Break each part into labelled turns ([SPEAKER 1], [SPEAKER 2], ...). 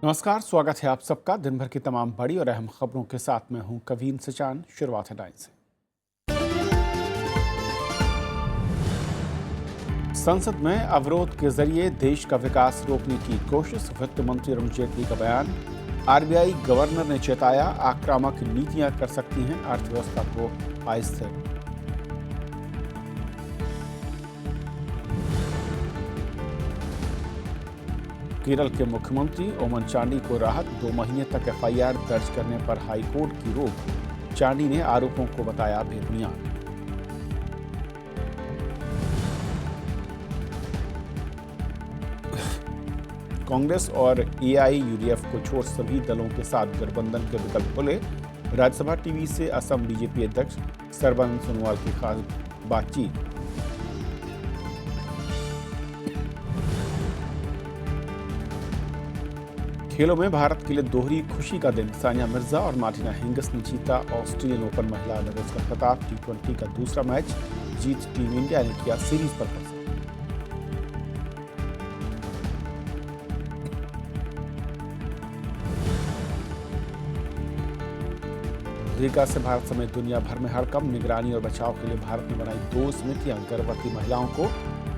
[SPEAKER 1] नमस्कार, स्वागत है आप सबका दिन भर की तमाम बड़ी और अहम खबरों के साथ मैं हूं कवीन सचान। शुरुआत हेडलाइन से। संसद में अवरोध के जरिए देश का विकास रोकने की कोशिश, वित्त मंत्री अरुण जेटली का बयान। आरबीआई गवर्नर ने चेताया, आक्रामक नीतियां कर सकती हैं अर्थव्यवस्था को अस्थिर। केरल के मुख्यमंत्री ओमन चांडी को राहत, 2 महीने तक एफआईआर दर्ज करने पर हाईकोर्ट की रोक। चांडी ने आरोपों को बताया बेबुनियाद। कांग्रेस और एआईयूडीएफ को छोड़ सभी दलों के साथ गठबंधन के विकल्प खुले। राज्यसभा टीवी से असम बीजेपी अध्यक्ष सर्बानंद सोनोवाल की खास बातचीत। खेलों में भारत के लिए दोहरी खुशी का दिन, सानिया मिर्जा और मार्टिना हिंगिस ने जीता ऑस्ट्रेलियन ओपन महिला डबल्स का खिताब। T20 का दूसरा मैच जीत टीम इंडिया ने किया सीरीज पर कब्जा। जीका से भारत समेत दुनिया भर में हड़कंप, निगरानी और बचाव के लिए भारत ने बनाई 2 समितियां। गर्भवती महिलाओं को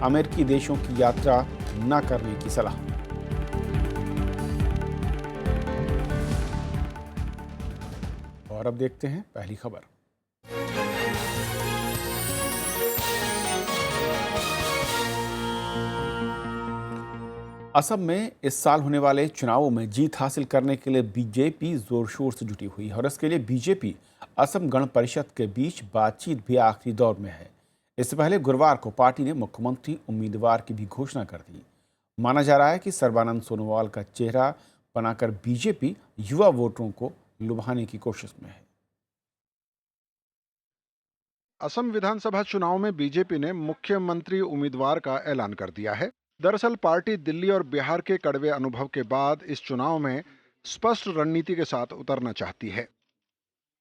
[SPEAKER 1] अमेरिकी देशों की यात्रा न करने की सलाह। और अब देखते हैं पहली खबर। असम में इस साल होने वाले चुनावों में जीत हासिल करने के लिए बीजेपी जोर शोर से जुटी हुई है और इसके लिए बीजेपी असम गण परिषद के बीच बातचीत भी आखिरी दौर में है। इससे पहले गुरुवार को पार्टी ने मुख्यमंत्री उम्मीदवार की भी घोषणा कर दी। माना जा रहा है कि सर्बानंद सोनोवाल का चेहरा बनाकर बीजेपी युवा वोटरों को लुभाने की कोशिश में है।
[SPEAKER 2] असम विधानसभा चुनाव में बीजेपी ने मुख्यमंत्री उम्मीदवार का ऐलान कर दिया है। दरअसल पार्टी दिल्ली और बिहार के कड़वे अनुभव के बाद इस चुनाव में स्पष्ट रणनीति के साथ उतरना चाहती है।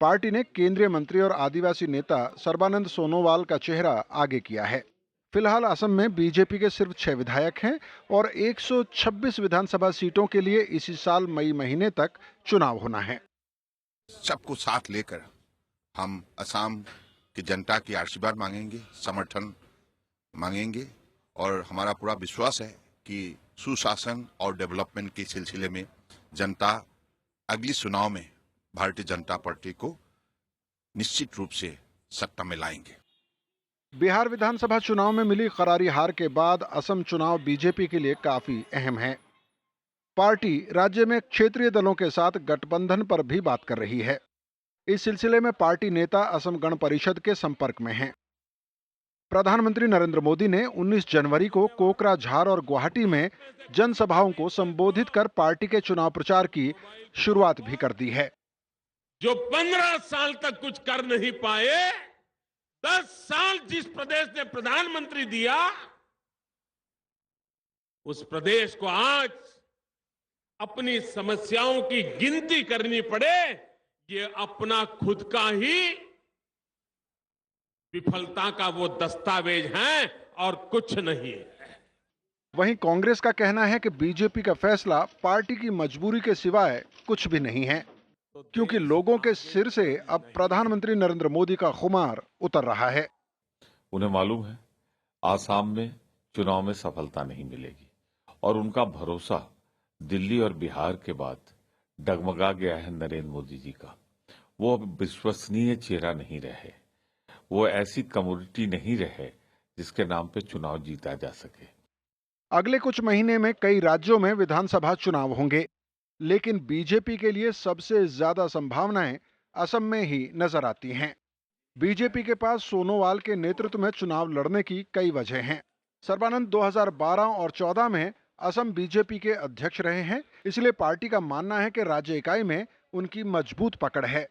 [SPEAKER 2] पार्टी ने केंद्रीय मंत्री और आदिवासी नेता सर्बानंद सोनोवाल का चेहरा आगे किया है। फिलहाल असम में बीजेपी के सिर्फ 6 विधायक हैं और 126 विधानसभा सीटों के लिए इसी साल मई महीने तक चुनाव होना है।
[SPEAKER 3] सबको साथ लेकर हम असम की जनता की आशीर्वाद मांगेंगे, समर्थन मांगेंगे और हमारा पूरा विश्वास है कि सुशासन और डेवलपमेंट के सिलसिले में जनता अगली चुनाव में भारतीय जनता पार्टी को निश्चित रूप से सत्ता में लाएंगे।
[SPEAKER 2] बिहार विधानसभा चुनाव में मिली करारी हार के बाद असम चुनाव बीजेपी के लिए काफी अहम है। पार्टी राज्य में क्षेत्रीय दलों के साथ गठबंधन पर भी बात कर रही है। इस सिलसिले में पार्टी नेता असम गण परिषद के संपर्क में हैं। प्रधानमंत्री नरेंद्र मोदी ने 19 जनवरी को कोकराझार और गुवाहाटी में जनसभाओं को संबोधित कर पार्टी के चुनाव प्रचार की शुरुआत भी कर दी है।
[SPEAKER 4] जो 15 साल तक कुछ कर नहीं पाए, 10 साल जिस प्रदेश ने प्रधानमंत्री दिया, उस प्रदेश को आज अपनी समस्याओं की गिनती करनी पड़े, ये अपना खुद का ही विफलता का वो दस्तावेज है और कुछ नहीं है।
[SPEAKER 2] वहीं कांग्रेस का कहना है कि बीजेपी का फैसला पार्टी की मजबूरी के सिवाय कुछ भी नहीं है, क्योंकि लोगों के सिर से अब प्रधानमंत्री नरेंद्र मोदी का खुमार उतर रहा है।
[SPEAKER 5] उन्हें मालूम है आसाम में चुनाव में सफलता नहीं मिलेगी और उनका भरोसा दिल्ली और बिहार के बाद डगमगा गया है नरेंद्र मोदी जी का। वो अब विश्वसनीय चेहरा नहीं रहे, वो ऐसी कमोडिटी नहीं रहे जिसके नाम पे चुनाव जीता जा सके।
[SPEAKER 2] अगले कुछ महीने में कई राज्यों में विधानसभा चुनाव होंगे, लेकिन बीजेपी के लिए सबसे ज्यादा संभावनाएं असम में ही नजर आती हैं। बीजेपी के पास सोनोवाल के नेतृत्व में चुनाव लड़ने की कई वजह हैं। सर्बानंद 2012 और 14 में असम बीजेपी के अध्यक्ष रहे हैं, इसलिए पार्टी का मानना है कि राज्य इकाई में उनकी मजबूत पकड़ है।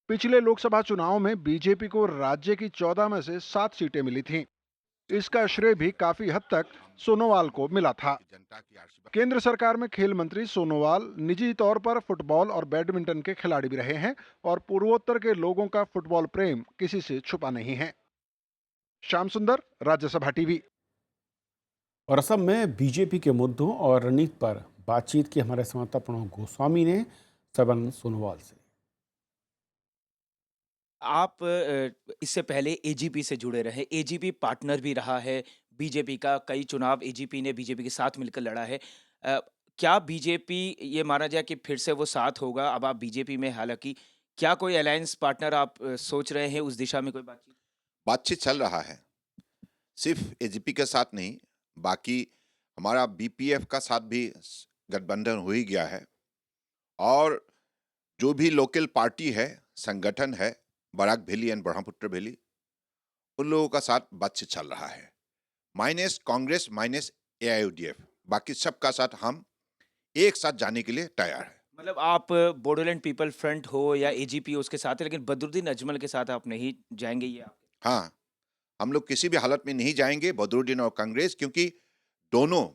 [SPEAKER 2] पिछले लोकसभा चुनाव में बीजेपी को राज्य की 14 में से 7 सीटें मिली थीं। इसका श्रेय भी काफी हद तक सोनोवाल को मिला था। केंद्र सरकार में खेल मंत्री सोनोवाल निजी तौर पर फुटबॉल और बैडमिंटन के खिलाड़ी भी रहे हैं और पूर्वोत्तर के लोगों का फुटबॉल प्रेम किसी से छुपा नहीं है। श्याम सुंदर, राज्यसभा टीवी।
[SPEAKER 1] और असम में बीजेपी के मुद्दों और रणनीति पर बातचीत की हमारे संवाददाता प्रणव गोस्वामी ने सर्बानंद सोनोवाल से।
[SPEAKER 6] आप इससे पहले एजीपी से जुड़े रहे, एजीपी पार्टनर भी रहा है बीजेपी का, कई चुनाव एजीपी ने बीजेपी के साथ मिलकर लड़ा है। अ, क्या बीजेपी ये माना जाए कि फिर से वो साथ होगा? अब आप बीजेपी में, हालाँकि क्या कोई अलायंस पार्टनर आप सोच रहे हैं, उस दिशा में कोई बातचीत?
[SPEAKER 3] बातचीत चल रहा है, सिर्फ एजीपी के साथ नहीं, बाकी हमारा बीपीएफ का साथ भी गठबंधन हो ही गया है। और जो भी लोकल पार्टी है, संगठन है, Barak valley and Brahmaputra valley, उन लोगों का साथ बातचीत चल रहा है, माइनस कांग्रेस, माइनस एआईयूडीएफ, बाकी सबका साथ हम एक साथ जाने के लिए तैयार है।
[SPEAKER 6] मतलब आप बोडोलैंड पीपल फ्रंट हो या एजीपी हो, उसके साथ है, लेकिन बदरुद्दीन अजमल के साथ आप नहीं जाएँगे, ये आप?
[SPEAKER 3] हाँ, हम लोग किसी भी हालत में नहीं जाएंगे बदरुद्दीन और कांग्रेस, क्योंकि दोनों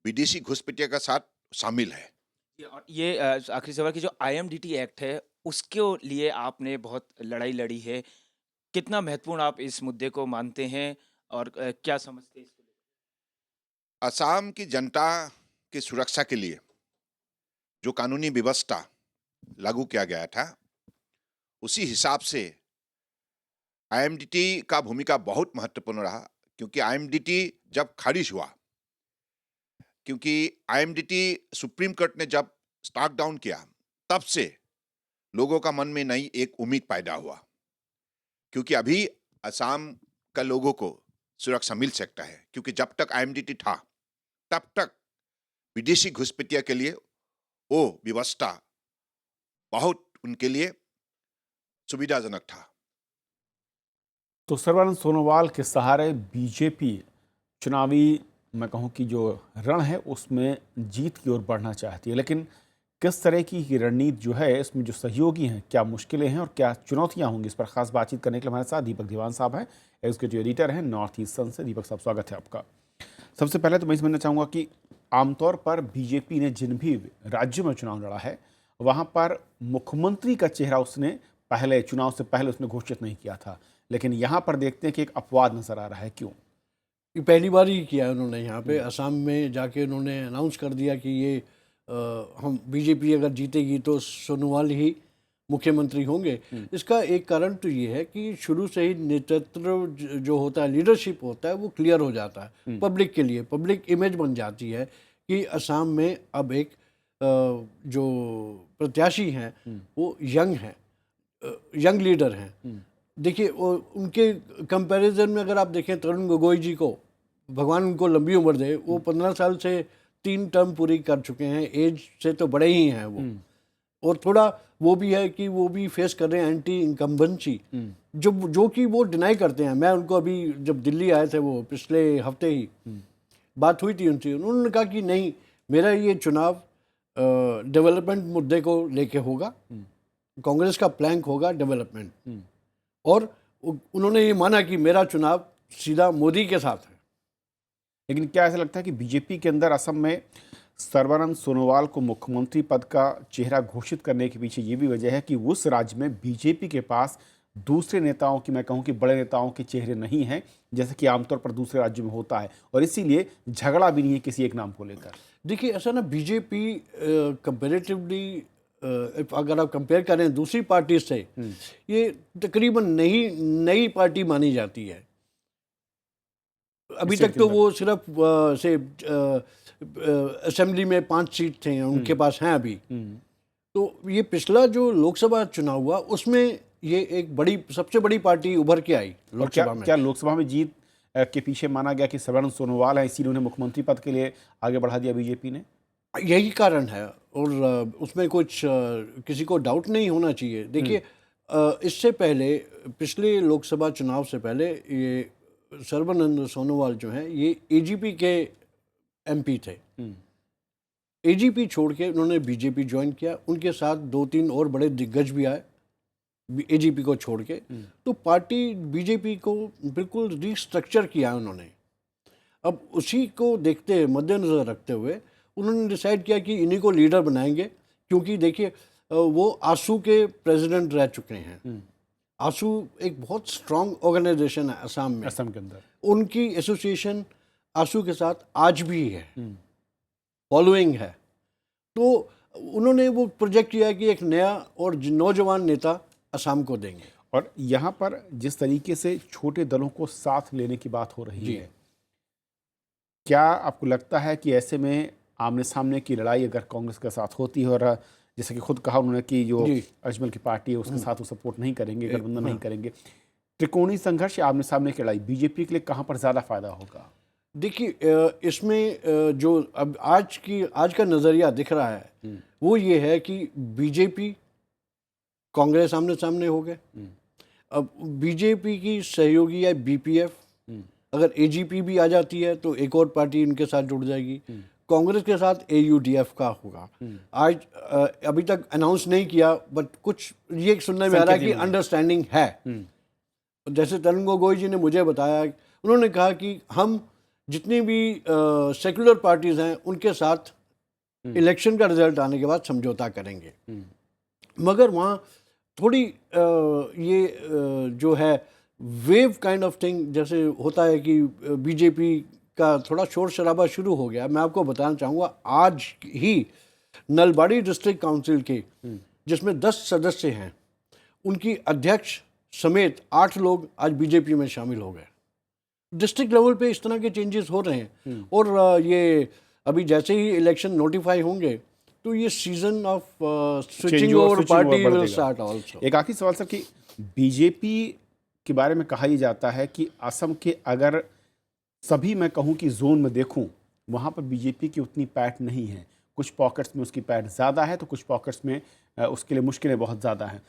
[SPEAKER 3] विदेशी घुसपैठिया का साथ शामिल है।
[SPEAKER 6] और ये आखिरी सवाल कि जो आईएमडीटी एक्ट है, उसके लिए आपने बहुत लड़ाई लड़ी है। कितना महत्वपूर्ण आप इस मुद्दे को मानते हैं और क्या समझते हैं इसको लेकर?
[SPEAKER 3] असम की जनता की सुरक्षा के लिए जो कानूनी व्यवस्था लागू किया गया था, उसी हिसाब से आईएमडीटी का भूमिका बहुत महत्वपूर्ण रहा, क्योंकि आईएमडीटी जब खारिज हुआ, क्योंकि आईएमडीटी सुप्रीम कोर्ट ने जब स्टार्ट डाउन किया, तब से लोगों का मन में नई एक उम्मीद पैदा हुआ, क्योंकि अभी असम का लोगों को सुरक्षा मिल सकता है, क्योंकि जब तक आईएमडीटी था तब तक विदेशी घुसपैठिया के लिए वो व्यवस्था बहुत उनके लिए सुविधाजनक था।
[SPEAKER 1] तो सर्बानंद सोनोवाल के सहारे बीजेपी चुनावी, मैं कहूँ कि जो रण है उसमें जीत की ओर बढ़ना चाहती है, लेकिन किस तरह की रणनीति जो है, इसमें जो सहयोगी हैं, क्या मुश्किलें हैं और क्या चुनौतियां होंगी, इस पर खास बातचीत करने के लिए हमारे साथ दीपक दीवान साहब हैं, एग्जीक्यूटिव एडिटर हैं नॉर्थ ईस्ट सन से। दीपक साहब, स्वागत है आपका। सबसे पहले तो मैं समझना चाहूँगा कि आमतौर पर बीजेपी ने जिन भी राज्यों में चुनाव लड़ा है, वहाँ पर मुख्यमंत्री का चेहरा उसने पहले चुनाव से पहले उसने घोषित नहीं किया था, लेकिन यहाँ पर देखते हैं कि एक अपवाद नजर आ रहा है। क्यों?
[SPEAKER 7] ये पहली बार ही किया है उन्होंने। यहाँ पे असम में जाके उन्होंने अनाउंस कर दिया कि ये हम बीजेपी अगर जीतेगी तो सोनोवाल ही मुख्यमंत्री होंगे। इसका एक कारण तो ये है कि शुरू से ही नेतृत्व जो होता है, लीडरशिप होता है, वो क्लियर हो जाता है पब्लिक के लिए। पब्लिक इमेज बन जाती है कि असम में अब एक जो प्रत्याशी हैं वो यंग हैं, यंग लीडर हैं। देखिए, उनके कंपैरिजन में अगर आप देखें तरुण गोगोई जी को, भगवान उनको लंबी उम्र दे, वो 15 साल से 3 टर्म पूरी कर चुके हैं, एज से तो बड़े ही हैं वो। और थोड़ा वो भी है कि वो भी फेस कर रहे हैं एंटी इनकम्बेंसी, जो कि वो डिनाई करते हैं। मैं उनको अभी जब दिल्ली आए थे, वो पिछले हफ्ते ही बात हुई थी उनसे, उन्होंने कहा कि नहीं, मेरा ये चुनाव डेवलपमेंट मुद्दे को लेके होगा, कांग्रेस का प्लैंक होगा डेवलपमेंट। और उन्होंने ये माना कि मेरा चुनाव सीधा मोदी के साथ है।
[SPEAKER 1] लेकिन क्या ऐसा लगता है कि बीजेपी के अंदर असम में सर्बानंद सोनोवाल को मुख्यमंत्री पद का चेहरा घोषित करने के पीछे ये भी वजह है कि उस राज्य में बीजेपी के पास दूसरे नेताओं की, मैं कहूँ कि बड़े नेताओं के चेहरे नहीं हैं, जैसे कि आमतौर पर दूसरे राज्यों में होता है, और इसीलिए झगड़ा भी नहीं है किसी एक नाम को लेकर?
[SPEAKER 7] देखिए, ऐसा ना, बीजेपी कंपेरेटिवली अगर आप कंपेयर करें दूसरी पार्टी से, ये तकरीबन नई पार्टी मानी जाती है। अभी तक तो वो सिर्फ से असेंबली में 5 सीट थे उनके पास हैं अभी। तो ये पिछला जो लोकसभा चुनाव हुआ, उसमें ये एक सबसे बड़ी पार्टी उभर के आई लोकसभा में।
[SPEAKER 1] क्या लोकसभा में जीत के पीछे माना गया कि सर्बानंद सोनोवाल है, इसीलिए उन्हें मुख्यमंत्री पद के लिए आगे बढ़ा दिया बीजेपी ने?
[SPEAKER 7] यही कारण है, और उसमें कुछ किसी को डाउट नहीं होना चाहिए। देखिए, इससे पहले, पिछले लोकसभा चुनाव से पहले, ये सर्बानंद सोनोवाल जो हैं, ये एजीपी के एमपी थे। एजीपी छोड़ के उन्होंने बीजेपी ज्वाइन किया, उनके साथ 2-3 और बड़े दिग्गज भी आए एजीपी को छोड़ के। तो पार्टी बीजेपी को बिल्कुल रिस्ट्रक्चर किया उन्होंने। अब उसी को देखते, मद्देनजर रखते हुए उन्होंने डिसाइड किया कि इन्हीं को लीडर बनाएंगे, क्योंकि देखिए, वो आसू के प्रेसिडेंट रह चुके हैं। आसू एक बहुत स्ट्रांग ऑर्गेनाइजेशन है असम में,
[SPEAKER 1] असम के अंदर।
[SPEAKER 7] उनकी एसोसिएशन आसू के साथ आज भी है। फॉलोइंग है। तो उन्होंने वो प्रोजेक्ट किया कि एक नया और नौजवान नेता असम को देंगे।
[SPEAKER 1] और यहाँ पर जिस तरीके से छोटे दलों को साथ लेने की बात हो रही है, क्या आपको लगता है कि ऐसे में आमने सामने की लड़ाई अगर कांग्रेस के साथ होती है, और जैसे कि खुद कहा उन्होंने कि जो अजमल की पार्टी है उसके साथ वो सपोर्ट नहीं करेंगे, गठबंधन नहीं करेंगे, त्रिकोणीय संघर्ष या आमने सामने की लड़ाई बीजेपी के लिए कहाँ पर ज़्यादा फायदा होगा?
[SPEAKER 7] देखिए, इसमें जो अब आज का नज़रिया दिख रहा है वो ये है कि बीजेपी कांग्रेस आमने सामने हो गए। अब बीजेपी की सहयोगी है बीपीएफ, अगर एजीपी भी आ जाती है तो एक और पार्टी उनके साथ जुड़ जाएगी। कांग्रेस के साथ एयूडीएफ का होगा। आज अभी तक अनाउंस नहीं किया, बट कुछ ये सुनने में आ रहा है कि अंडरस्टैंडिंग है। जैसे तरुण गोगोई जी ने मुझे बताया, उन्होंने कहा कि हम जितनी भी सेकुलर पार्टीज हैं उनके साथ इलेक्शन का रिजल्ट आने के बाद समझौता करेंगे। मगर वहाँ थोड़ी जो है वेव काइंड ऑफ थिंग जैसे होता है कि बीजेपी का थोड़ा शोर शराबा शुरू हो गया। मैं आपको बताना चाहूँगा, आज ही नलबाड़ी डिस्ट्रिक्ट काउंसिल के जिसमें 10 सदस्य हैं, उनकी अध्यक्ष समेत 8 लोग आज बीजेपी में शामिल हो गए। डिस्ट्रिक्ट लेवल पे इस तरह के चेंजेस हो रहे हैं। और ये अभी जैसे ही इलेक्शन नोटिफाई होंगे तो ये season of switching over party will start also.
[SPEAKER 1] एक आखिरी सवाल सर, कि बीजेपी के बारे में कहा ही जाता है कि असम के अगर सभी मैं कहूँ कि जोन में देखूँ, वहाँ पर बीजेपी की उतनी पैठ नहीं है। कुछ पॉकेट्स में उसकी पैठ ज़्यादा है तो कुछ पॉकेट्स में उसके लिए मुश्किलें बहुत ज़्यादा हैं।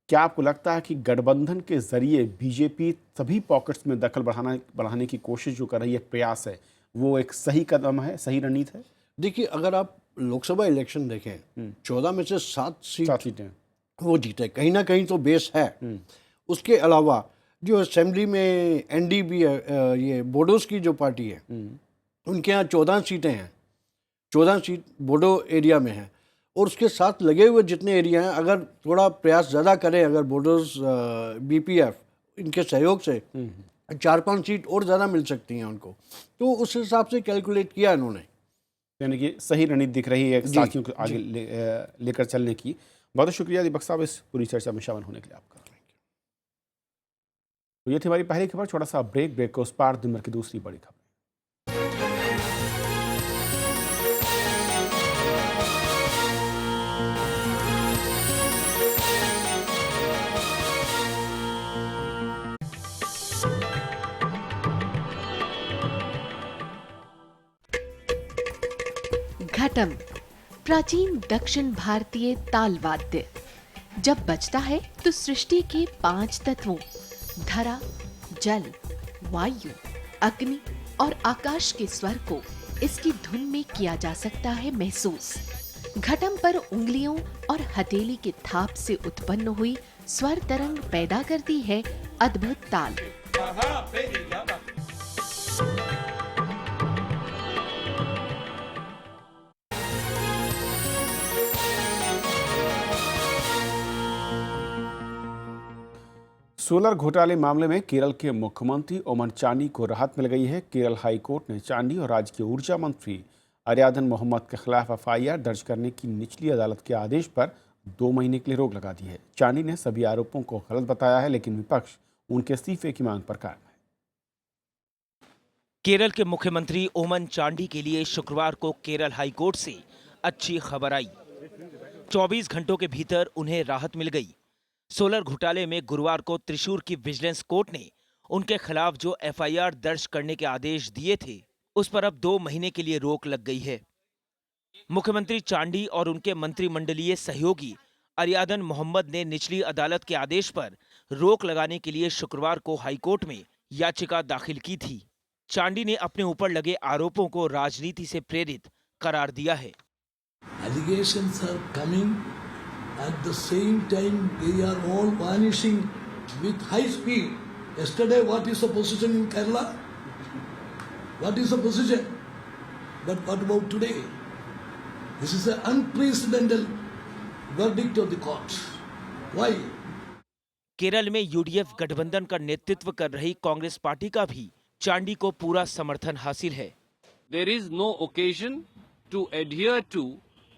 [SPEAKER 1] क्या आपको लगता है कि गठबंधन के ज़रिए बीजेपी सभी पॉकेट्स में दखल बढ़ाने की कोशिश जो कर रही है, प्रयास है, वो एक सही कदम है, सही रणनीति है?
[SPEAKER 7] देखिए, अगर आप लोकसभा इलेक्शन देखें, 14 में से 7 सीटें वो जीते, कहीं ना कहीं तो बेस है। उसके अलावा जो असेंबली में एनडीबी ये बोडोस की जो पार्टी है, उनके यहाँ 14 सीटें हैं, 14 सीट बोडो एरिया में है। और उसके साथ लगे हुए जितने एरिया हैं, अगर थोड़ा प्रयास ज़्यादा करें, अगर बोडोस बीपीएफ इनके सहयोग से 4-5 सीट और ज़्यादा मिल सकती हैं उनको, तो उस हिसाब से कैलकुलेट किया इन्होंने।
[SPEAKER 1] यानी कि सही रणनीति दिख रही है साथियों को आगे लेकर चलने की। बहुत शुक्रिया दीपक साहब इस पूरी चर्चा में शामिल होने के लिए आपका। तो ये थी हमारी पहली खबर। छोटा सा ब्रेक के उस पार दिन भर की दूसरी बड़ी खबर।
[SPEAKER 8] घटम प्राचीन दक्षिण भारतीय ताल वाद्य जब बजता है तो सृष्टि के 5 तत्वों धरा, जल, वायु, अग्नि और आकाश के स्वर को इसकी धुन में किया जा सकता है महसूस। घटम पर उंगलियों और हथेली के थाप से उत्पन्न हुई स्वर तरंग पैदा करती है अद्भुत ताल।
[SPEAKER 1] सोलर घोटाले मामले में केरल के मुख्यमंत्री ओमन चांडी को राहत मिल गई है। केरल हाई कोर्ट ने चांडी और राज्य के ऊर्जा मंत्री अरियादन मोहम्मद के खिलाफ एफआईआर दर्ज करने की निचली अदालत के आदेश पर 2 महीने के लिए रोक लगा दी है। चांडी ने सभी आरोपों को गलत बताया है, लेकिन विपक्ष उनके इस्तीफे की मांग पर कायम है।
[SPEAKER 6] केरल के मुख्यमंत्री ओमन चांडी के लिए शुक्रवार को केरल हाई कोर्ट से अच्छी खबर आई। 24 घंटों के भीतर उन्हें राहत मिल गई। सोलर घोटाले में गुरुवार को त्रिशूर की विजिलेंस कोर्ट ने उनके खिलाफ जो एफआईआर दर्ज करने के आदेश दिए थे, उस पर अब 2 महीने के लिए रोक लग गई है। मुख्यमंत्री चांडी और उनके मंत्रिमंडलीय सहयोगी अरियादन मोहम्मद ने निचली अदालत के आदेश पर रोक लगाने के लिए शुक्रवार को हाईकोर्ट में याचिका दाखिल की थी। चांडी ने अपने ऊपर लगे आरोपों को राजनीति से प्रेरित करार दिया है।
[SPEAKER 9] Allegations are coming, at the same time they are all vanishing with high speed. Yesterday, what is the position in Kerala? What is the position? But what about today? This is an unprecedented verdict of the court. Why?
[SPEAKER 6] Kerala में UDF गठबंधन का नेतृत्व कर रही Congress party का भी चांडी को पूरा समर्थन हासिल है।
[SPEAKER 10] There is no occasion to adhere to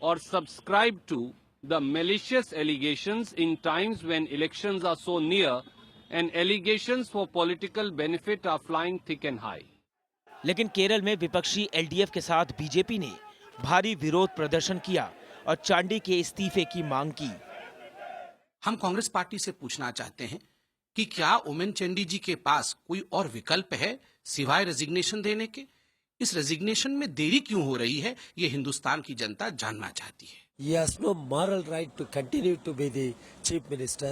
[SPEAKER 10] or subscribe to the malicious allegations in times when elections are so near and allegations for political benefit are flying thick and high.
[SPEAKER 6] लेकिन केरल में विपक्षी एलडीएफ के साथ BJP ने भारी विरोध प्रदर्शन किया और चांडी के इस्तीफे की मांग की।
[SPEAKER 11] हम कांग्रेस पार्टी से पूछना चाहते हैं कि क्या ओमेन चांडी जी के पास कोई और विकल्प है सिवाय रेजिग्नेशन देने के? इस रेजिग्नेशन में देरी क्यों हो रही है, ये हिंदुस्तान की जनता जानना चाहती है।
[SPEAKER 12] He has no moral right to continue to be the chief minister.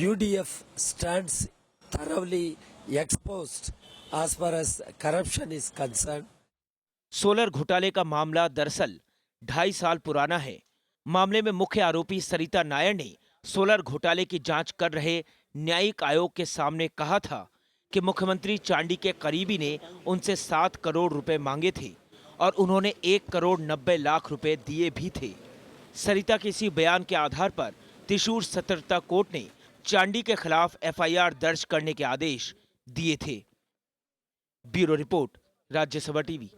[SPEAKER 12] UDF stands thoroughly exposed as far as corruption is concerned.
[SPEAKER 6] Solar घोटाले का मामला दरअसल 2.5 साल पुराना है। मामले में मुख्य आरोपी सरिता नायर ने सोलर घोटाले की जांच कर रहे न्यायिक आयोग के सामने कहा था कि मुख्यमंत्री चांडी के करीबी ने उनसे 7 करोड़ रुपए मांगे थे और उन्होंने 1 करोड़ 90 लाख रुपए दिए भी थे। सरिता के इसी बयान के आधार पर त्रिशूर सतर्कता कोर्ट ने चांडी के खिलाफ एफआईआर दर्ज करने के आदेश दिए थे। Bureau report, Rajya Sabha TV.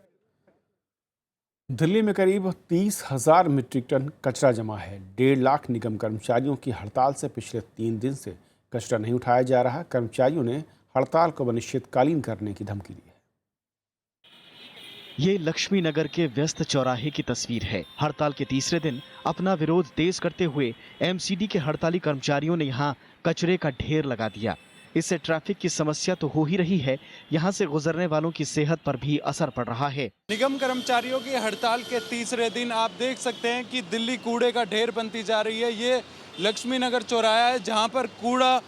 [SPEAKER 1] Delhi में करीब 30,000 मीट्रिक टन कचरा जमा है। 1.5 लाख निगम कर्मचारियों की हड़ताल से पिछले 3 दिन से कचरा नहीं उठाया जा रहा। कर्मचारियों ने हड़ताल को अनिश्चितकालीन करने की धमकी दी है।
[SPEAKER 13] ये लक्ष्मी नगर के व्यस्त चौराहे की तस्वीर है। हड़ताल के तीसरे दिन अपना विरोध तेज करते हुए एमसीडी के हड़ताली कर्मचारियों ने यहाँ कचरे का ढेर लगा दिया। इससे ट्रैफिक की समस्या तो हो ही रही है, यहाँ से गुजरने वालों की सेहत पर भी असर पड़ रहा है।
[SPEAKER 14] निगम कर्मचारियों की हड़ताल के तीसरे दिन आप देख सकते हैं कि दिल्ली कूड़े का ढेर बनती जा रही है। ये लक्ष्मी नगर चौराहा है जहाँ पर कूड़ा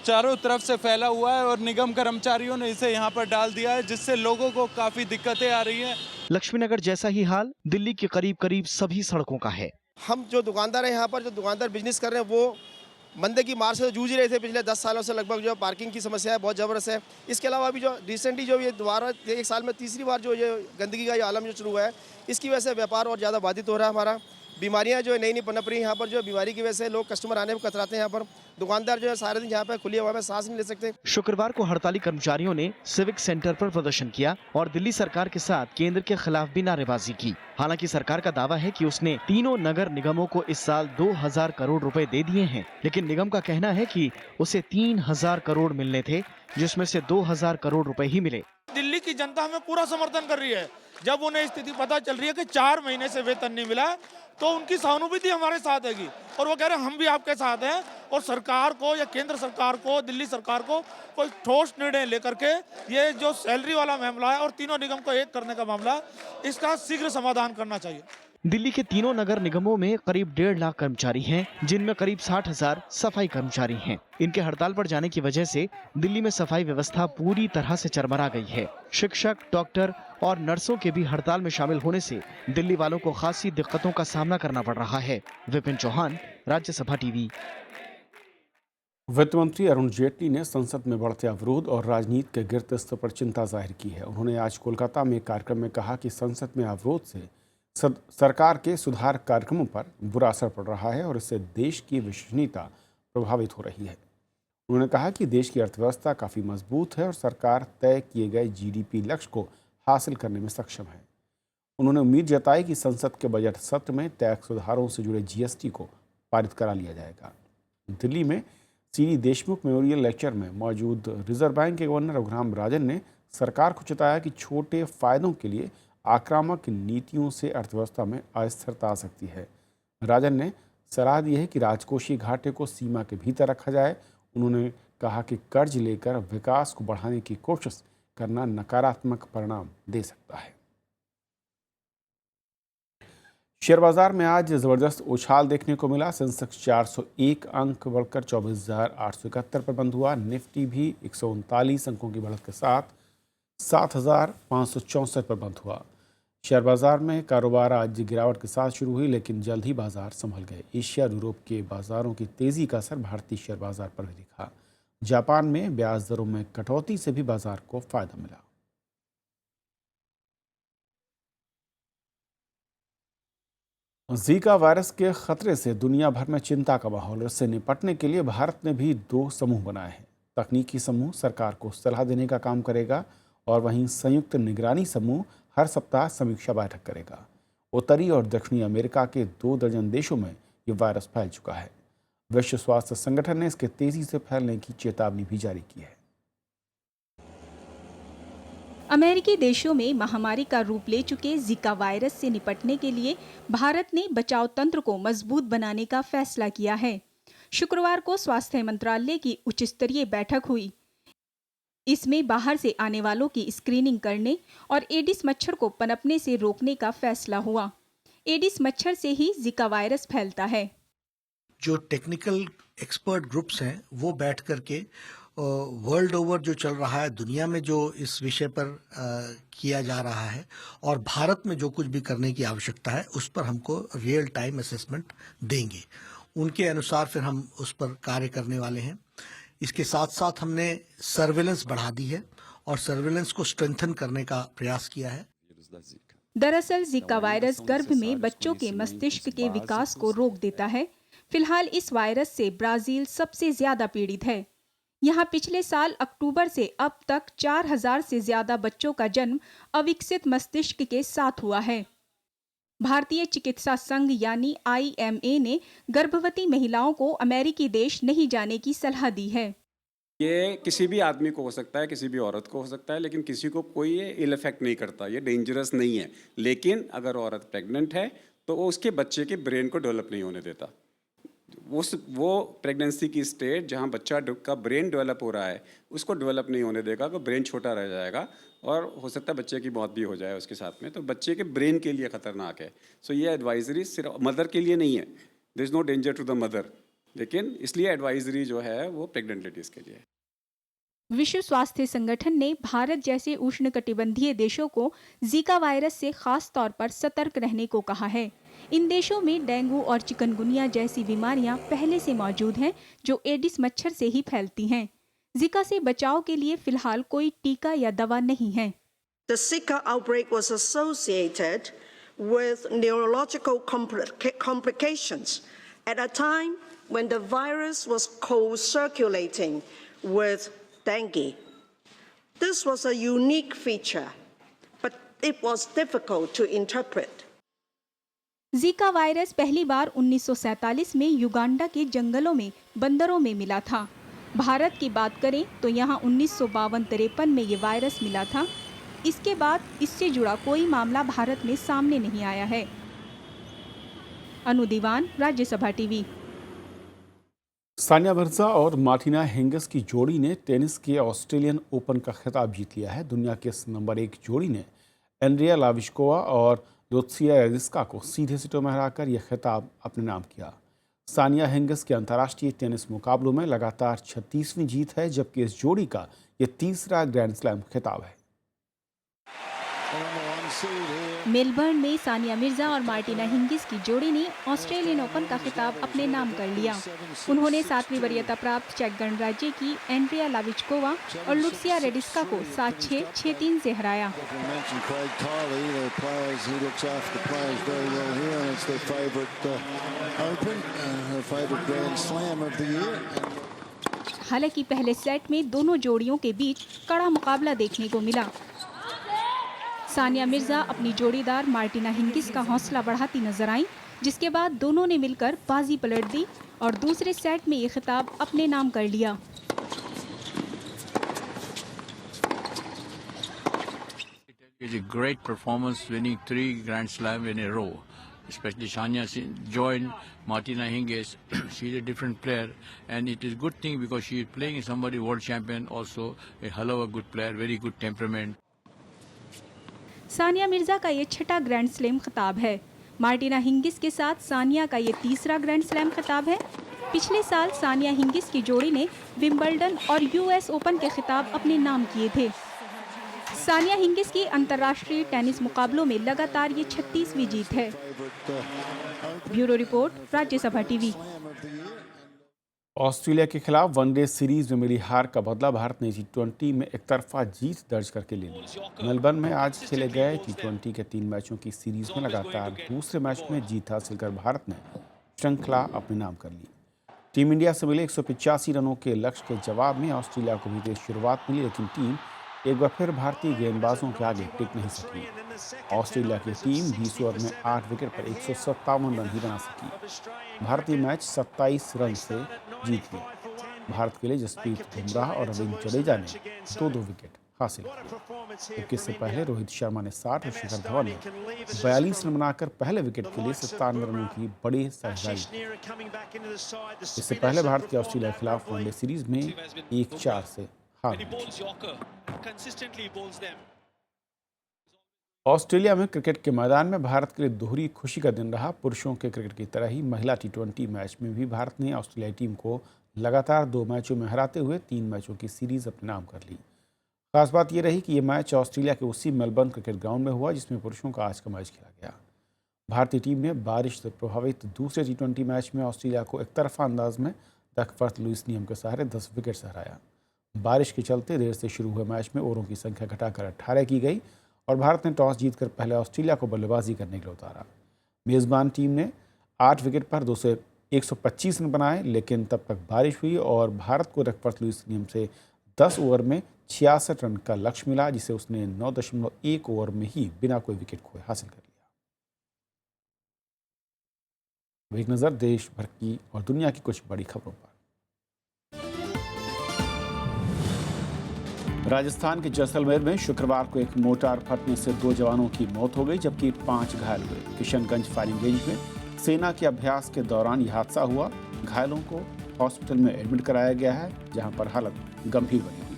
[SPEAKER 14] चारों तरफ से फैला हुआ है और निगम कर्मचारियों ने इसे यहाँ पर डाल दिया है, जिससे लोगों को काफी दिक्कतें आ रही हैं।
[SPEAKER 13] लक्ष्मी नगर जैसा ही हाल दिल्ली के करीब करीब सभी सड़कों का है।
[SPEAKER 15] हम जो दुकानदार हैं यहाँ पर, जो दुकानदार बिजनेस कर रहे हैं, वो मंदे की मार से जूझ रहे थे पिछले 10 सालों से। लगभग जो पार्किंग की समस्या है बहुत ज़बरदस्त है। इसके अलावा अभी जो रिसेंटली जो ये दोबारा 1 साल में तीसरी बार जो ये गंदगी का ये आलम जो शुरू हुआ है, इसकी वजह से व्यापार और ज़्यादा बाधित हो रहा है हमारा। बीमारियां जो है नई नई पनप रही हैं यहाँ पर, जो बीमारी की वजह से लोग कस्टमर आने में कतराते हैं। यहाँ पर दुकानदार जो है सारे दिन यहाँ पर खुली हवा में सांस नहीं ले सकते।
[SPEAKER 13] शुक्रवार को हड़ताली कर्मचारियों ने सिविक सेंटर पर प्रदर्शन किया और दिल्ली सरकार के साथ केंद्र के खिलाफ भी नारेबाजी की। हालांकि सरकार का दावा है कि उसने तीनों नगर निगमों को इस साल 2000 करोड़ रुपए दे दिए हैं, लेकिन निगम का कहना है कि उसे 3000 करोड़ मिलने थे, जिसमें से 2000 करोड़ रुपए ही मिले।
[SPEAKER 16] दिल्ली की जनता हमें पूरा समर्थन कर रही है। जब उन्हें स्थिति पता चल रही है कि 4 महीने से वेतन नहीं मिला, तो उनकी सहानुभूति हमारे साथ हैगी और वो कह रहे हैं हम भी आपके साथ हैं। और सरकार को या केंद्र सरकार को, दिल्ली सरकार को कोई ठोस निर्णय लेकर के ये जो सैलरी वाला मामला है और तीनों निगम को एक करने का मामला, इसका शीघ्र समाधान करना चाहिए।
[SPEAKER 13] दिल्ली के तीनों नगर निगमों में करीब 1.5 लाख कर्मचारी हैं, जिनमें करीब 60,000 सफाई कर्मचारी हैं। इनके हड़ताल पर जाने की वजह से दिल्ली में सफाई व्यवस्था पूरी तरह से चरमरा गई है। शिक्षक, डॉक्टर और नर्सों के भी हड़ताल में शामिल होने से दिल्ली वालों को खासी दिक्कतों का सामना करना पड़ रहा है। विपिन चौहान, राज्यसभा टीवी।
[SPEAKER 1] वित्त मंत्री अरुण जेटली ने संसद में बढ़ते अवरोध और राजनीति के गिरते स्तर पर चिंता जाहिर की है। उन्होंने आज कोलकाता में एक कार्यक्रम में कहा कि संसद में अवरोध से सरकार के सुधार कार्यक्रमों पर बुरा असर पड़ रहा है और इससे देश की विश्वसनीयता प्रभावित हो रही है। उन्होंने कहा कि देश की अर्थव्यवस्था काफ़ी मजबूत है और सरकार तय किए गए जीडीपी लक्ष्य को हासिल करने में सक्षम है। उन्होंने उम्मीद जताई कि संसद के बजट सत्र में टैक्स सुधारों से जुड़े जीएसटी को पारित करा लिया जाएगा। दिल्ली में सीडी देशमुख मेमोरियल लेक्चर में मौजूद रिजर्व बैंक के गवर्नर रघुराम राजन ने सरकार को चेताया कि छोटे फायदों के लिए आक्रामक नीतियों से अर्थव्यवस्था में अस्थिरता आ सकती है। राजन ने सलाह दी है कि राजकोषीय घाटे को सीमा के भीतर रखा जाए। उन्होंने कहा कि कर्ज लेकर विकास को बढ़ाने की कोशिश करना नकारात्मक परिणाम दे सकता है। शेयर बाजार में आज जबरदस्त उछाल देखने को मिला। सेंसेक्स 401 अंक बढ़कर 24,871 पर बंद हुआ। निफ्टी भी 139 अंकों की बढ़त के साथ 7,564 पर बंद हुआ। शेयर बाजार में कारोबार आज गिरावट के साथ शुरू हुई, लेकिन जल्द ही बाजार संभल गए। एशिया और यूरोप के बाजारों की तेजी का असर भारतीय शेयर बाजार पर भी दिखा। जापान में ब्याज दरों में कटौती से भी बाजार को फायदा मिला। जीका वायरस के खतरे से दुनिया भर में चिंता का माहौल। इससे निपटने के लिए भारत ने भी 2 समूह बनाए हैं। तकनीकी समूह सरकार को सलाह देने का काम करेगा और वहीं संयुक्त निगरानी समूह हर सप्ताह समीक्षा बैठक करेगा। उत्तरी और दक्षिणी अमेरिका के 2 दर्जन देशों में ये वायरस फैल चुका है। विश्व स्वास्थ्य संगठन ने इसके तेजी से फैलने की चेतावनी भी जारी की है।
[SPEAKER 17] अमेरिकी देशों में महामारी का रूप ले चुके जिका वायरस से निपटने के लिए भारत ने बचाव तंत्र को मजबूत बनाने का फैसला किया है। शुक्रवार को स्वास्थ्य मंत्रालय की उच्च स्तरीय बैठक हुई। इसमें बाहर से आने वालों की स्क्रीनिंग करने और एडिस मच्छर को पनपने से रोकने का फैसला हुआ। एडिस मच्छर से ही जिका वायरस फैलता है।
[SPEAKER 18] जो टेक्निकल एक्सपर्ट ग्रुप्स हैं वो बैठ करके वर्ल्ड ओवर जो चल रहा है, दुनिया में जो इस विषय पर किया जा रहा है और भारत में जो कुछ भी करने की आवश्यकता है उस पर हमको रियल टाइम असेसमेंट देंगे। उनके अनुसार फिर हम उस पर कार्य करने वाले हैं। इसके साथ साथ हमने सर्वेलेंस बढ़ा दी है और सर्वेलेंस को स्ट्रेंथन करने का प्रयास किया है।
[SPEAKER 17] दरअसल जिका वायरस गर्भ में बच्चों के मस्तिष्क के विकास को रोक देता है। फिलहाल इस वायरस से ब्राजील सबसे ज्यादा पीड़ित है। यहाँ पिछले साल अक्टूबर से अब तक 4000 से ज्यादा बच्चों का जन्म अविकसित मस्तिष्क के साथ हुआ है। भारतीय चिकित्सा संघ यानी IMA ने गर्भवती महिलाओं को अमेरिकी देश नहीं जाने की सलाह दी है।
[SPEAKER 19] ये किसी भी आदमी को हो सकता है, किसी भी औरत को हो सकता है, लेकिन किसी को कोई ये इल इफेक्ट नहीं करता, ये डेंजरस नहीं है। लेकिन अगर औरत प्रेग्नेंट है तो वो उसके बच्चे के ब्रेन को डेवलप नहीं होने देता। वो प्रेगनेंसी की स्टेज जहाँ बच्चा का ब्रेन डेवलप हो रहा है उसको डेवलप नहीं होने देगा, तो ब्रेन छोटा रह जाएगा और हो सकता है बच्चे की मौत भी हो जाए उसके साथ में। तो बच्चे के ब्रेन के लिए खतरनाक है। सो ये एडवाइजरी सिर्फ मदर के लिए नहीं है, there is no danger to the mother, लेकिन इसलिए एडवाइजरी जो है वो प्रेग्नेंट लेडीज के लिए है।
[SPEAKER 17] विश्व स्वास्थ्य संगठन ने भारत जैसे उष्णकटिबंधीय देशों को जीका वायरस से खास तौर पर सतर्क रहने को कहा है। इन देशों में डेंगू और चिकनगुनिया जैसी बीमारियां पहले से मौजूद हैं, जो एडिस मच्छर से ही फैलती हैं। जिका से बचाव के लिए फिलहाल कोई टीका या दवा नहीं है।
[SPEAKER 20] The Zika outbreak was associated with neurological complications at a time when the virus was co-circulating with dengue. This was a unique feature, but it was difficult to interpret.
[SPEAKER 17] Zika virus पहली बार 1947 में Uganda के जंगलों में बंदरों में मिला था। भारत की बात करें तो यहाँ 1952-53 में ये वायरस मिला था। इसके बाद इससे जुड़ा कोई मामला भारत में सामने नहीं आया है। अनु दीवान, राज्यसभा टीवी।
[SPEAKER 1] सानिया मिर्जा और मार्टिना हिंगिस की जोड़ी ने टेनिस के ऑस्ट्रेलियन ओपन का खिताब जीत लिया है। दुनिया के नंबर 1 जोड़ी ने एंड्रिया लाविशकोवा और लुत्सिया रेदिस्का को सीधे सेटों में हराकर यह खिताब अपने नाम किया। सानिया हिंगिस के अंतर्राष्ट्रीय टेनिस मुकाबलों में लगातार 36वीं जीत है, जबकि इस जोड़ी का यह तीसरा ग्रैंड स्लैम खिताब है।
[SPEAKER 17] मेलबर्न में सानिया मिर्जा और मार्टिना हिंगिस की जोड़ी ने ऑस्ट्रेलियन ओपन का खिताब अपने नाम कर लिया। उन्होंने 7वीं वरीयता प्राप्त चेक गणराज्य की एंड्रिया लाविचकोवा और लुत्सिया रेडिस्का को 7-6, 6-3 से हराया। हालांकि पहले सेट में दोनों जोड़ियों के बीच कड़ा मुकाबला देखने को मिला। सानिया मिर्जा अपनी जोड़ीदार मार्टिना हिंगिस का हौसला बढ़ाती नजर आईं, जिसके बाद दोनों ने मिलकर बाजी पलट दी और दूसरे सेट में ये खिताब अपने नाम कर लिया।
[SPEAKER 21] It's a great performance, winning 3 Grand Slam in a row. Especially Sania joined Martina Hingis. She's a different player, and it is a good thing because she is playing somebody world champion, also a hell of a good player, very good temperament.
[SPEAKER 17] Sania Mirza का ये 6ठा grand slam खिताब है। Martina Hingis के साथ सानिया का ये तीसरा grand slam खिताब है। पिछले साल सानिया हिंगिस की जोड़ी ने विंबलडन और US ओपन के खिताब अपने नाम किए थे। सानिया हिंगिस की अंतर्राष्ट्रीय टेनिस मुकाबलों में लगातार ये 36वीं जीत है। Bureau report, Rajya Sabha TV.
[SPEAKER 1] Australia के खिलाफ वनडे सीरीज में मिली हार का बदला भारत ने T20 में एक तरफा जीत दर्ज करके ले ली। मेलबर्न में आज खेले गए T20 के 3 मैचों की सीरीज में लगातार दूसरे मैच में जीत हासिल कर भारत ने श्रृंखला अपने नाम कर ली। टीम इंडिया से मिले 185 रनों के लक्ष्य के जवाब में ऑस्ट्रेलिया को भी तेज शुरुआत मिली, लेकिन टीम एक बार फिर भारतीय गेंदबाजों के आगे टिक नहीं सकी। ऑस्ट्रेलिया की टीम 20 ओवर में 8 विकेट पर 157 रन ही बना सकी। भारतीय मैच 27 रन से जीत गया। भारत के लिए जसप्रीत बुमराह और रविंद्र जडेजा ने 2-2 विकेट हासिल किए। जबकि इससे पहले रोहित शर्मा ने 60 और शिखर धवन ने 42 रन बनाकर पहले विकेट के लिए 57 रनों की बड़ी साझेदारी की। इससे पहले भारत के ऑस्ट्रेलिया के खिलाफ वनडे सीरीज में 1-4 से हार गई। ऑस्ट्रेलिया में क्रिकेट के मैदान में भारत के लिए दोहरी खुशी का दिन रहा। पुरुषों के क्रिकेट की तरह ही महिला T20 मैच में भी भारत ने ऑस्ट्रेलियाई टीम को लगातार 2 मैचों में हराते हुए 3 मैचों की सीरीज अपने नाम कर ली। खास बात यह रही कि यह मैच ऑस्ट्रेलिया के उसी मेलबर्न क्रिकेट ग्राउंड में हुआ जिसमें पुरुषों का आज का मैच खेला गया। भारतीय टीम ने बारिश से प्रभावित दूसरे T20 मैच में ऑस्ट्रेलिया को एक तरफा अंदाज में डकवर्थ लुईस नियम के सहारे 10 विकेट से हराया। बारिश के चलते देर से शुरू हुए मैच में ओवरों की संख्या घटाकर 18 की गई और भारत ने टॉस जीतकर पहले ऑस्ट्रेलिया को बल्लेबाजी करने के लिए उतारा। मेज़बान टीम ने 8 विकेट पर 125 रन बनाए, लेकिन तब तक बारिश हुई और भारत को डकवर्थ लुईस नियम से 10 ओवर में 66 रन का लक्ष्य मिला, जिसे उसने 9.1 ओवर में ही बिना कोई विकेट खोए हासिल कर लिया। एक नज़र देश भर की और दुनिया की कुछ बड़ी खबरों पर। राजस्थान के जैसलमेर में शुक्रवार को एक मोटार फटने से 2 जवानों की मौत हो गई जबकि 5 घायल हुए। किशनगंज फायरिंग रेंज में सेना के अभ्यास के दौरान यह हादसा हुआ। घायलों को हॉस्पिटल में एडमिट कराया गया है, जहां पर हालत गंभीर बनी हुई है।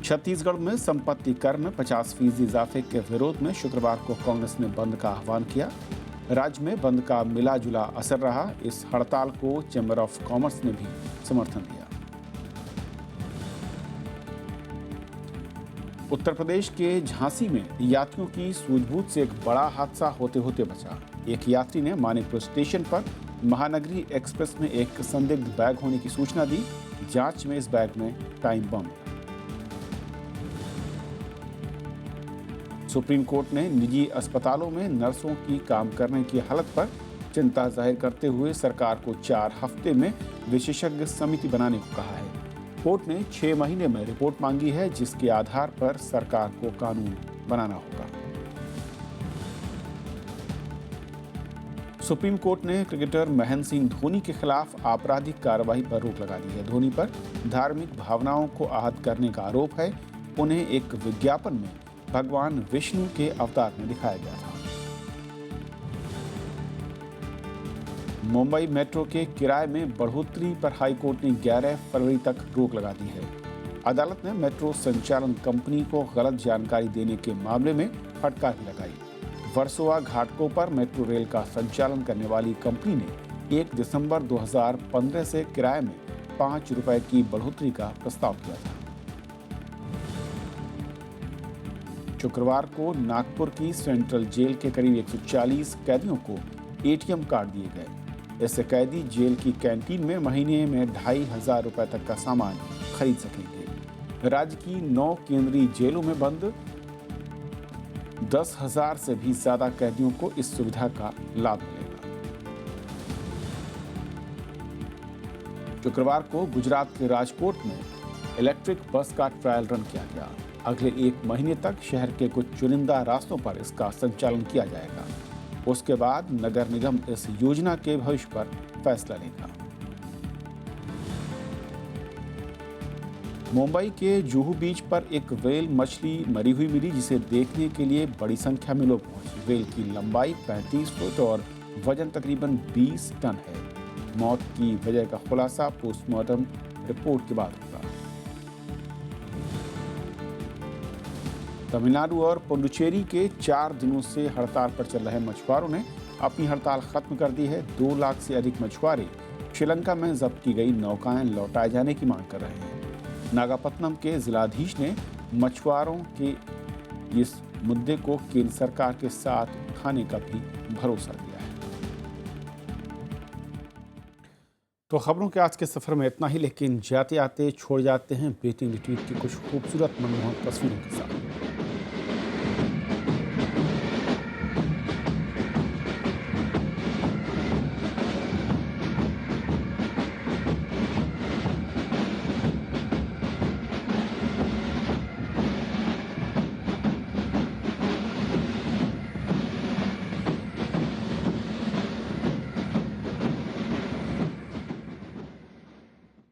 [SPEAKER 1] छत्तीसगढ़ में संपत्ति कर में 50% इजाफे के विरोध में शुक्रवार को कांग्रेस ने बंद का आह्वान किया। राज्य में बंद का मिला जुला असर रहा। इस हड़ताल को चैम्बर ऑफ कॉमर्स ने भी समर्थन दिया। उत्तर प्रदेश के झांसी में यात्रियों की सूझबूझ से एक बड़ा हादसा होते होते बचा। एक यात्री ने मानिकपुर स्टेशन पर महानगरी एक्सप्रेस में एक संदिग्ध बैग होने की सूचना दी। जांच में इस बैग में टाइम बम मिला। सुप्रीम कोर्ट ने निजी अस्पतालों में नर्सों की काम करने की हालत पर चिंता जाहिर करते हुए सरकार को 4 हफ्ते में विशेषज्ञ समिति बनाने को कहा है। कोर्ट ने 6 महीने में रिपोर्ट मांगी है, जिसके आधार पर सरकार को कानून बनाना होगा। सुप्रीम कोर्ट ने क्रिकेटर महेंद्र सिंह धोनी के खिलाफ आपराधिक कार्रवाई पर रोक लगा दी है। धोनी पर धार्मिक भावनाओं को आहत करने का आरोप है। उन्हें एक विज्ञापन में भगवान विष्णु के अवतार में दिखाया गया था। मुंबई मेट्रो के किराए में बढ़ोतरी पर हाईकोर्ट ने 11 फरवरी तक रोक लगा दी है। अदालत ने मेट्रो संचालन कंपनी को गलत जानकारी देने के मामले में फटकार भी लगाई। वर्सोवा घाटकों पर मेट्रो रेल का संचालन करने वाली कंपनी ने 1 दिसंबर 2015 से किराए में 5 रुपए की बढ़ोतरी का प्रस्ताव किया था। शुक्रवार को नागपुर की सेंट्रल जेल के करीब 140 कैदियों को एटीएम कार्ड दिए गए। इससे कैदी जेल की कैंटीन में महीने में 2,500 रुपए तक का सामान खरीद सकेंगे। राज्य की 9 केंद्रीय जेलों में बंद 10,000 से भी ज्यादा कैदियों को इस सुविधा का लाभ मिलेगा। शुक्रवार को गुजरात के राजकोट में इलेक्ट्रिक बस का ट्रायल रन किया गया। अगले 1 महीने तक शहर के कुछ चुनिंदा रास्तों पर इसका संचालन किया जाएगा। उसके बाद नगर निगम इस योजना के भविष्य पर फैसला लेगा। मुंबई के जुहू बीच पर एक व्हेल मछली मरी हुई मिली, जिसे देखने के लिए बड़ी संख्या में लोग पहुंचे। व्हेल की लंबाई 35 फुट और वजन तकरीबन 20 टन है। मौत की वजह का खुलासा पोस्टमार्टम रिपोर्ट के बाद होगा। तमिलनाडु और पुडुचेरी के 4 दिनों से हड़ताल पर चल रहे मछुआरों ने अपनी हड़ताल खत्म कर दी है। 2 लाख से अधिक मछुआरे श्रीलंका में जब्त की गई नौकाएं लौटाए जाने की मांग कर रहे हैं। नागापत्तनम के जिलाधीश ने मछुआरों के इस मुद्दे को केंद्र सरकार के साथ उठाने का भी भरोसा दिया है। तो खबरों के आज के सफर में इतना ही, लेकिन जाते आते छोड़ जाते हैं बेटिंग रिट्रीट की कुछ खूबसूरत मनमोहक तस्वीरों के साथ।